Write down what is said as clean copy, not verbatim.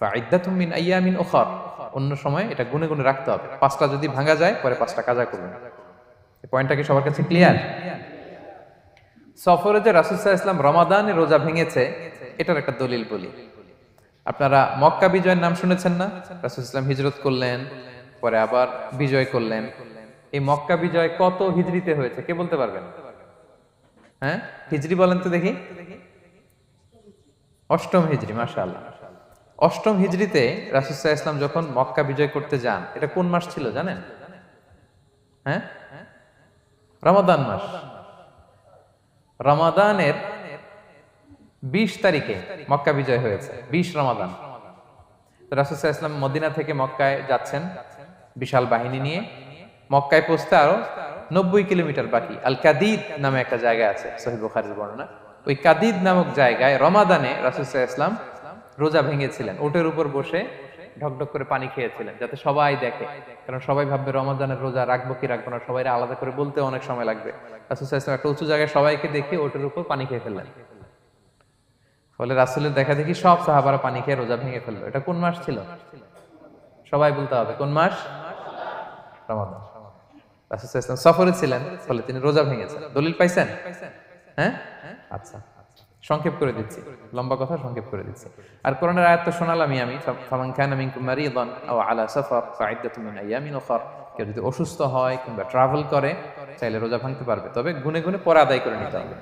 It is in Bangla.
ফাইদ্দাতুম মিন আইয়ামিন উখার, অন্য সময় এটা গুনে গুনে রাখতে হবে। 5টা যদি ভাঙা যায় পরে 5টা কাজা করবেন। এই পয়েন্টটা কি সবার কাছে ক্লিয়ার? সফরে যে রাসূল সাল্লাল্লাহু আলাইহি ওয়াসাল্লাম রমাদানে রোজা ভেঙেছে, এটার একটা দলিল বলি। আপনারা মক্কা বিজয়ের নাম শুনেছেন না? রাসূল সাল্লাল্লাহু আলাইহি ওয়াসাল্লাম হিজরত করলেন, পরে আবার বিজয় করলেন। এই মক্কা বিজয় কত হিজরিতে হয়েছে কে বলতে পারবেন? হ্যাঁ, হিজরি বলেন তো দেখি। অষ্টম হিজরি, মাশাআল্লাহ। অষ্টম হিজরিতে রাসূল সাল্লাল্লাহু আলাইহি ওয়াসাল্লাম যখন মক্কা বিজয় করতে যান, এটা কোন মাস ছিল জানেন? হ্যাঁ, রমাদান মাস। রমাদানের 20 তারিখে মক্কা বিজয় হয়েছে, 20 রমাদান। তো রাসূল সাল্লাল্লাহু আলাইহি ওয়াসাল্লাম মদিনা থেকে মক্কায় যাচ্ছেন বিশাল বাহিনী নিয়ে। মক্কায় পৌঁছতে আরো 90 কিলোমিটার বাকি। আল কাদিদ নামে একটা জায়গা আছে, সহিহ বুখারীর বর্ণনা। ওই কাদিদ নামক জায়গায় রমাদানে রাসূল সাল্লাল্লাহু আলাইহি ওয়াসাল্লাম রোজা ভেঙেছিলেন, ওটের উপর বসে ঢকঢক করে পানি খেয়েছিলেন, যাতে সবাই দেখে। কারণ সবাই ভাববে রমাদানের রোজা রাখবো কি রাখবো না, সবাই আলাদা করে বলতে অনেক সময় লাগবে। রাসূল সাল্লাল্লাহু আলাইহি ওয়াসাল্লাম একটা উঁচু জায়গায় সবাইকে দেখে ওটের উপর পানি খেয়ে ফেললেন। ফলে রাসূলের দেখা দেখি সব সাহাবারা পানি খেয়ে রোজা ভেঙে ফেললো। এটা কোন মাস ছিল? সবাই বলতে হবে কোন মাস? রমাদান। রাসূল সাল্লাল্লাহু আলাইহি ওয়াসাল্লাম সফরে ছিলেন, ফলে তিনি রোজা ভেঙেছেন। দলিল পাইছেন? হ্যাঁ, আচ্ছা, সংক্ষেপ করে দিচ্ছি, লম্বা কথা সংক্ষেপ করে দিচ্ছি। আর কোরআনের আয়াত তো শোনালামই আমি, ফামান কানা মিনকুম মারিদান আও আলা সাফার ফাইদ্দাতুম মিন আইয়ামিন উখার। কেউ যদি অসুস্থ হয় কিংবা ট্রাভেল করে, চাইলে রোজা ভাঙতে পারবে, তবে গুনে গুনে পরে আদায় করে নিতে হবে।